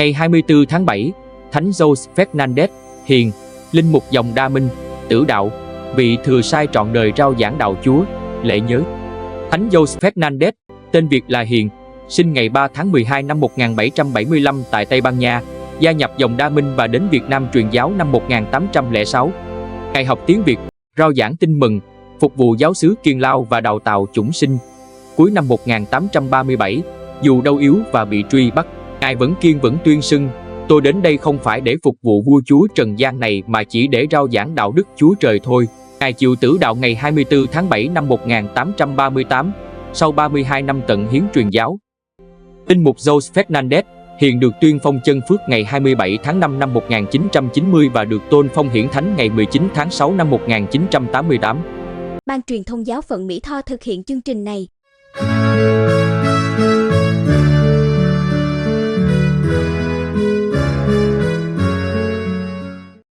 Ngày 24 tháng 7, Thánh Jose Fernandez, hiền, linh mục dòng Đa Minh, tử đạo, vị thừa sai trọn đời rao giảng đạo Chúa, lễ nhớ. Thánh Jose Fernandez, tên Việt là Hiền, sinh ngày 3 tháng 12 năm 1775 tại Tây Ban Nha, gia nhập dòng Đa Minh và đến Việt Nam truyền giáo năm 1806. Ngài học tiếng Việt, rao giảng tin mừng, phục vụ giáo xứ Kiên Lao và đào tạo chủng sinh. Cuối năm 1837, dù đau yếu và bị truy bắt, Ngài vẫn kiên vững tuyên xưng: "Tôi đến đây không phải để phục vụ vua chúa trần gian này mà chỉ để rao giảng đạo đức Chúa Trời thôi." Ngài chịu tử đạo ngày 24 tháng 7 năm 1838, sau 32 năm tận hiến truyền giáo. Linh mục Jose Fernandez, Hiền được tuyên phong chân phước ngày 27 tháng 5 năm 1990 và được tôn phong hiển thánh ngày 19 tháng 6 năm 1988. Ban truyền thông giáo phận Mỹ Tho thực hiện chương trình này.